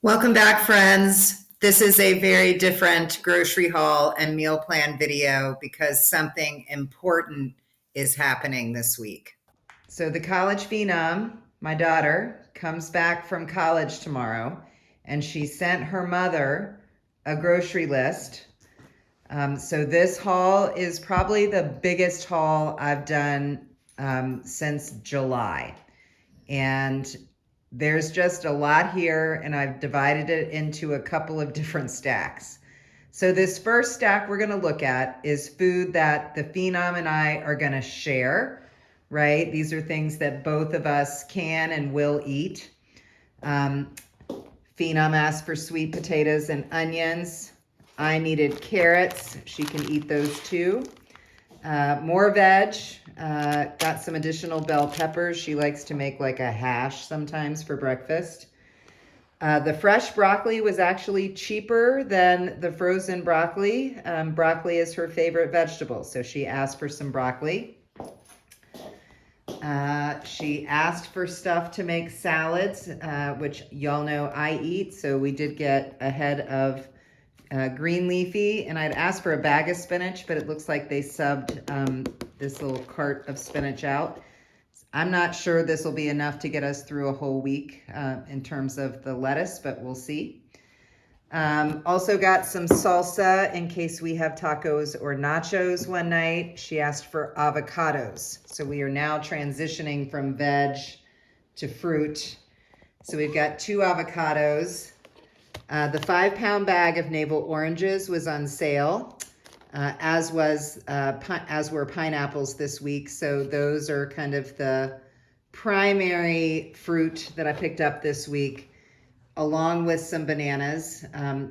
Welcome back, friends. This is a very different grocery haul and meal plan video because something important is happening this week. So the college phenom, my daughter, comes back from college tomorrow, and she sent her mother a grocery list. So this haul is probably the biggest haul I've done since July. And there's just a lot here, and I've divided it into a couple of different stacks. So this first stack we're gonna look at is food that the Phenom and I are gonna share, right? These are things that both of us can and will eat. Phenom asked for sweet potatoes and onions. I needed carrots. She can eat those too. More veg, got some additional bell peppers. She likes to make like a hash sometimes for breakfast. The fresh broccoli was actually cheaper than the frozen broccoli. Broccoli is her favorite vegetable, so she asked for some broccoli. She asked for stuff to make salads, which y'all know I eat, so we did get a head of green leafy, and I'd asked for a bag of spinach, but it looks like they subbed this little cart of spinach out. I'm not sure this will be enough to get us through a whole week in terms of the lettuce, but we'll see. Also got some salsa in case we have tacos or nachos one night. She asked for avocados. So we are now transitioning from veg to fruit. So we've got 2 avocados. The 5-pound bag of navel oranges was on sale, as were pineapples this week. So those are kind of the primary fruit that I picked up this week, along with some bananas,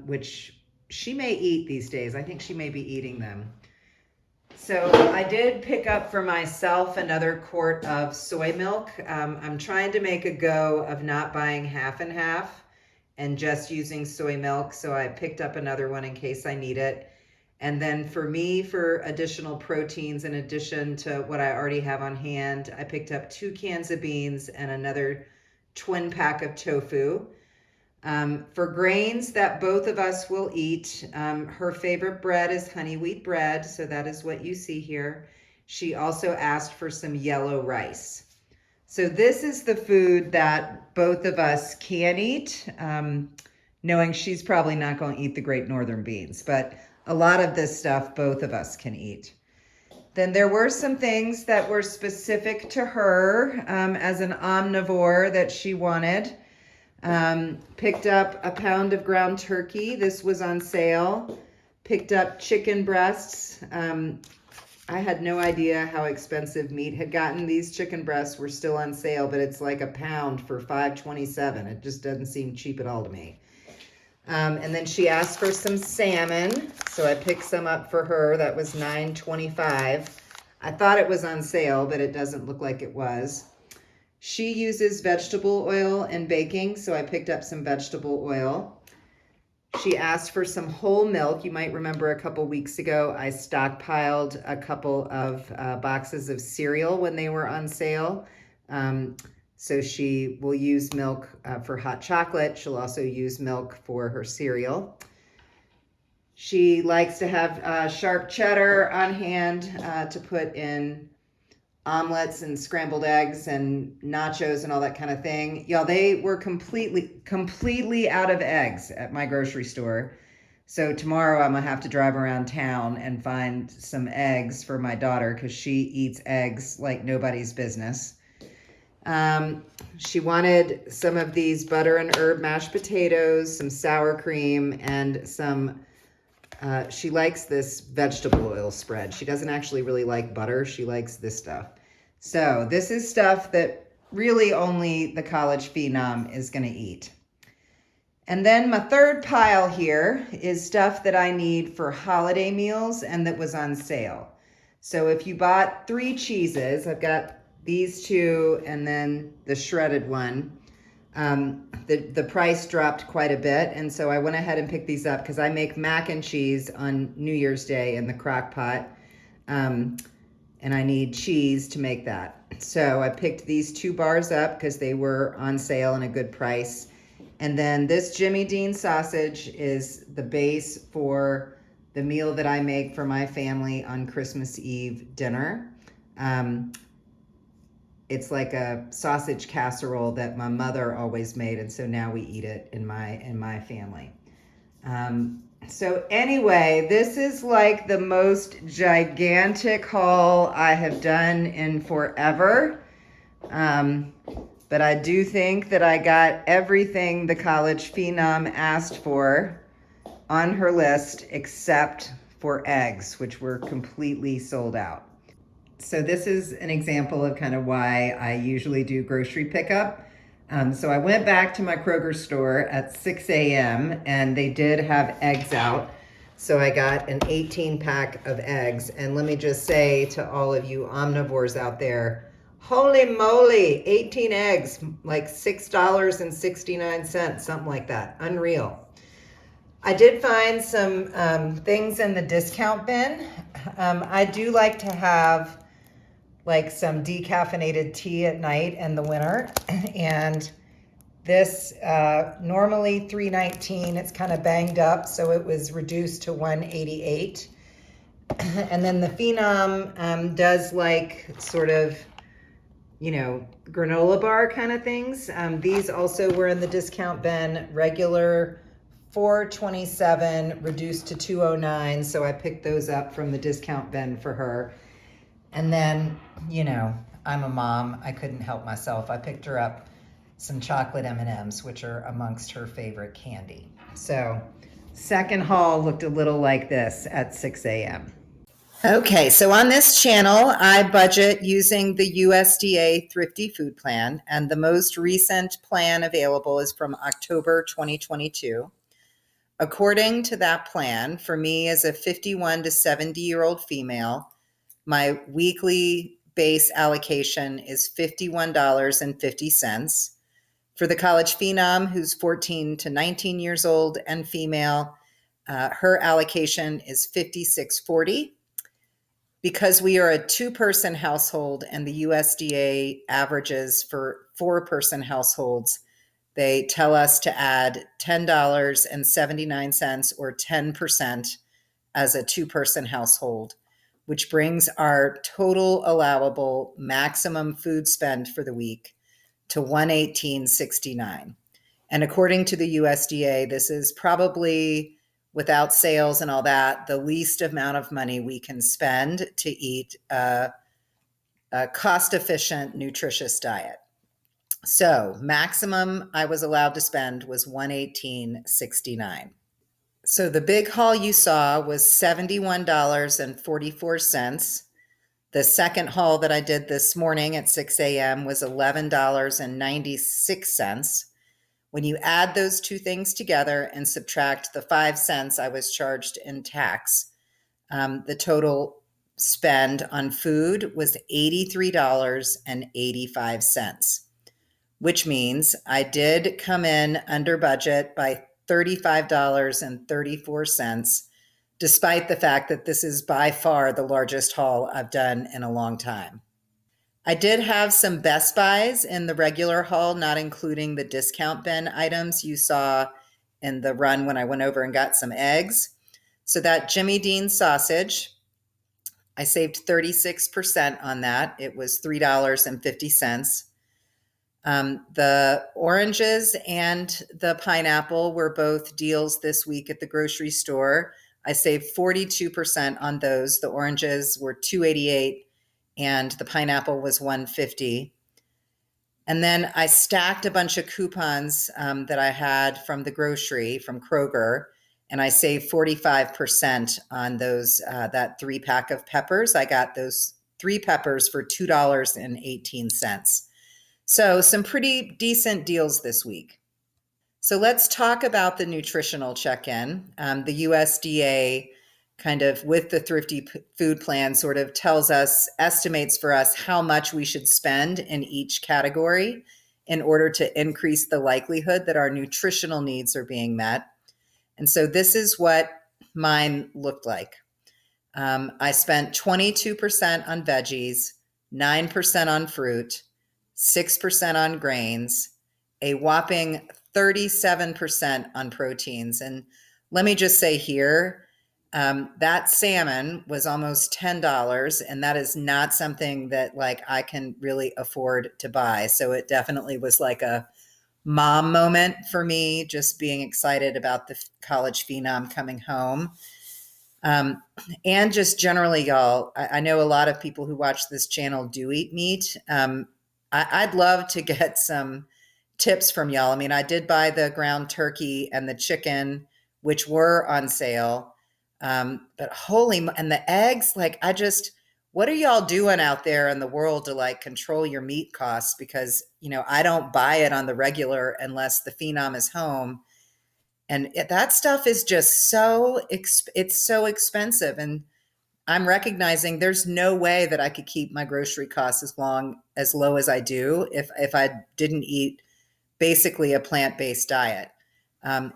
which she may eat these days. I think she may be eating them. So I did pick up for myself another quart of soy milk. I'm trying to make a go of not buying half and half and just using soy milk. So I picked up another one in case I need it. And then for me, for additional proteins, in addition to what I already have on hand, I picked up 2 cans of beans and another twin pack of tofu. For grains that both of us will eat, her favorite bread is honey wheat bread. So that is what you see here. She also asked for some yellow rice. So this is the food that both of us can eat, knowing she's probably not going to eat the Great Northern beans, but a lot of this stuff both of us can eat. Then there were some things that were specific to her as an omnivore that she wanted. Picked up a pound of ground turkey. This was on sale. Picked up chicken breasts. I had no idea how expensive meat had gotten. These chicken breasts were still on sale, but it's like a pound for $5.27. It just doesn't seem cheap at all to me. And then she asked for some salmon, so I picked some up for her. That was $9.25. I thought it was on sale, but it doesn't look like it was. She uses vegetable oil in baking, so I picked up some vegetable oil. She asked for some whole milk. You might remember a couple weeks ago, I stockpiled a couple of boxes of cereal when they were on sale. So she will use milk for hot chocolate. She'll also use milk for her cereal. She likes to have sharp cheddar on hand to put in omelets and scrambled eggs and nachos and all that kind of thing. Y'all, they were completely out of eggs at my grocery store. So tomorrow I'm gonna have to drive around town and find some eggs for my daughter because she eats eggs like nobody's business. She wanted some of these butter and herb mashed potatoes, some sour cream, and some she likes this vegetable oil spread. She doesn't actually really like butter. She likes this stuff. So this is stuff that really only the college phenom is going to eat. And then my third pile here is stuff that I need for holiday meals and that was on sale. So if you bought 3 cheeses, I've got these 2 and then the shredded one. The price dropped quite a bit, and so I went ahead and picked these up because I make mac and cheese on New Year's Day in the crock pot, and I need cheese to make that. So I picked these 2 bars up because they were on sale and a good price, And then this Jimmy Dean sausage is the base for the meal that I make for my family on Christmas Eve dinner. It's like a sausage casserole that my mother always made, and so now we eat it in my family. So anyway, this is like the most gigantic haul I have done in forever. But I do think that I got everything the college phenom asked for on her list except for eggs, which were completely sold out. So this is an example of kind of why I usually do grocery pickup. So I went back to my Kroger store at 6 a.m. and they did have eggs out. So I got an 18 pack of eggs. And let me just say to all of you omnivores out there, holy moly, 18 eggs, like $6.69, something like that. Unreal. I did find some things in the discount bin. I do like to have like some decaffeinated tea at night in the winter. And this normally $3.19, it's kind of banged up, so it was reduced to $1.88. And then the Phenom does like sort of, granola bar kind of things. These also were in the discount bin, regular $4.27, reduced to $2.09. So I picked those up from the discount bin for her. And then, I'm a mom. I couldn't help myself. I picked her up some chocolate M&Ms, which are amongst her favorite candy. So second haul looked a little like this at 6 a.m. Okay, so on this channel, I budget using the USDA Thrifty Food Plan, and the most recent plan available is from October 2022. According to that plan, for me as a 51 to 70-year-old female, my weekly base allocation is $51.50. For the college phenom, who's 14 to 19 years old and female, her allocation is $56.40. Because we are a two-person household and the USDA averages for four-person households, they tell us to add $10.79 or 10% as a two-person household, which brings our total allowable maximum food spend for the week to $118.69. And according to the USDA, this is probably, without sales and all that, the least amount of money we can spend to eat a cost-efficient, nutritious diet. So maximum I was allowed to spend was $118.69. So the big haul you saw was $71.44. The second haul that I did this morning at 6 a.m. was $11.96. When you add those two things together and subtract the 5 cents I was charged in tax, the total spend on food was $83.85, which means I did come in under budget by $35.34, despite the fact that this is by far the largest haul I've done in a long time. I did have some Best Buys in the regular haul, not including the discount bin items you saw in the run when I went over and got some eggs. So that Jimmy Dean sausage, I saved 36% on that. It was $3.50. The oranges and the pineapple were both deals this week at the grocery store. I saved 42% on those. The oranges were $2.88 and the pineapple was $1.50. And then I stacked a bunch of coupons that I had from the grocery, from Kroger, and I saved 45% on those, that 3-pack of peppers. I got those 3 peppers for $2.18. So some pretty decent deals this week. So let's talk about the nutritional check-in. The USDA kind of, with the Thrifty Food Plan, sort of tells us, estimates for us how much we should spend in each category in order to increase the likelihood that our nutritional needs are being met. And so this is what mine looked like. I spent 22% on veggies, 9% on fruit, 6% on grains, a whopping 37% on proteins. And let me just say here, that salmon was almost $10, and that is not something that like I can really afford to buy. So it definitely was like a mom moment for me, just being excited about the college phenom coming home. Um, and just generally, y'all, I know a lot of people who watch this channel do eat meat. I'd love to get some tips from y'all. I mean, I did buy the ground turkey and the chicken, which were on sale. But and the eggs, like, what are y'all doing out there in the world to like control your meat costs? Because, I don't buy it on the regular unless the phenom is home. And that stuff is just it's so expensive. And I'm recognizing there's no way that I could keep my grocery costs as low as I do if I didn't eat basically a plant-based diet.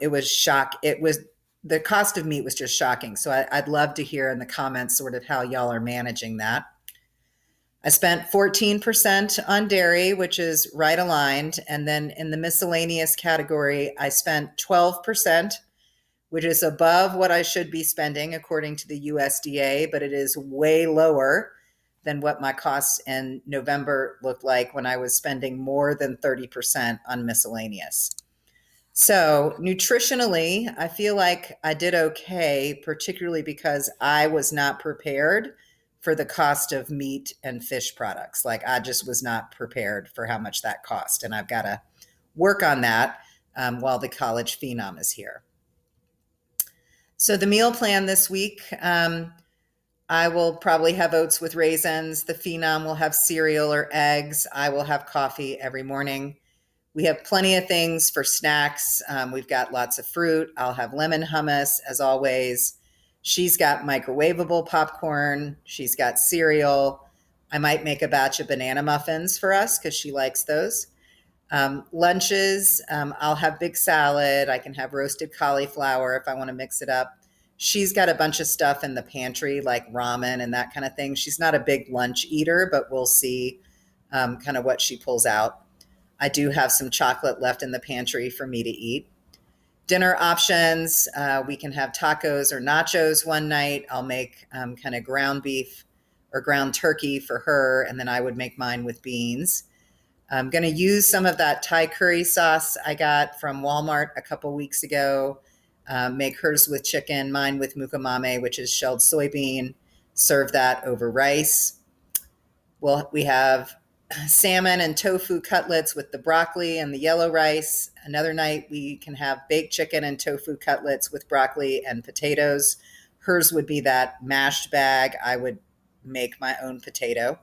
It was the cost of meat was just shocking. So I'd love to hear in the comments sort of how y'all are managing that. I spent 14% on dairy, which is right aligned. And then in the miscellaneous category, I spent 12%, which is above what I should be spending according to the USDA, but it is way lower than what my costs in November looked like when I was spending more than 30% on miscellaneous. So, nutritionally, I feel like I did okay, particularly because I was not prepared for the cost of meat and fish products. Like, I just was not prepared for how much that cost. And I've got to work on that while the college phenom is here. So, the meal plan this week, I will probably have oats with raisins. The phenom will have cereal or eggs. I will have coffee every morning. We have plenty of things for snacks. We've got lots of fruit. I'll have lemon hummus, as always. She's got microwavable popcorn. She's got cereal. I might make a batch of banana muffins for us because she likes those. Lunches, I'll have big salad. I can have roasted cauliflower if I want to mix it up. She's got a bunch of stuff in the pantry, like ramen and that kind of thing. She's not a big lunch eater, but we'll see kind of what she pulls out. I do have some chocolate left in the pantry for me to eat. Dinner options, we can have tacos or nachos one night. I'll make kind of ground beef or ground turkey for her, and then I would make mine with beans. I'm going to use some of that Thai curry sauce I got from Walmart a couple weeks ago, make hers with chicken, mine with mukamame, which is shelled soybean, serve that over rice. We have salmon and tofu cutlets with the broccoli and the yellow rice. Another night we can have baked chicken and tofu cutlets with broccoli and potatoes. Hers would be that mashed bag. I would make my own potato.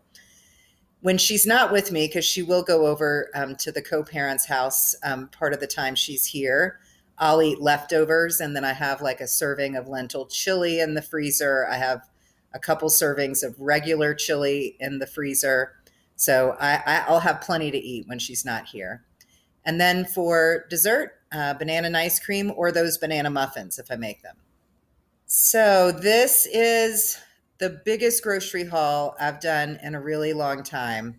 When she's not with me, because she will go over to the co-parents' house part of the time she's here, I'll eat leftovers, and then I have like a serving of lentil chili in the freezer. I have a couple servings of regular chili in the freezer. So I'll have plenty to eat when she's not here. And then for dessert, banana and ice cream or those banana muffins if I make them. So this is the biggest grocery haul I've done in a really long time.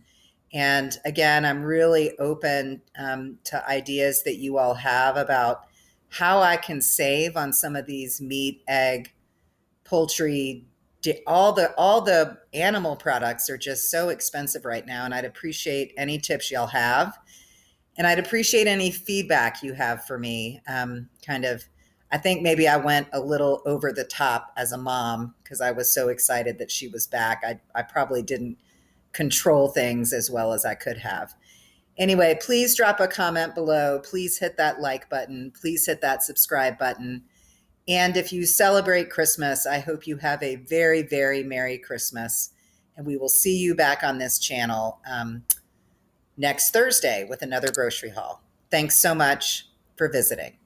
And again, I'm really open to ideas that you all have about how I can save on some of these meat, egg, poultry, all the animal products are just so expensive right now. And I'd appreciate any tips y'all have. And I'd appreciate any feedback you have for me. I think maybe I went a little over the top as a mom because I was so excited that she was back. I probably didn't control things as well as I could have. Anyway, please drop a comment below. Please hit that like button. Please hit that subscribe button. And if you celebrate Christmas, I hope you have a very, very Merry Christmas. And we will see you back on this channel next Thursday with another grocery haul. Thanks so much for visiting.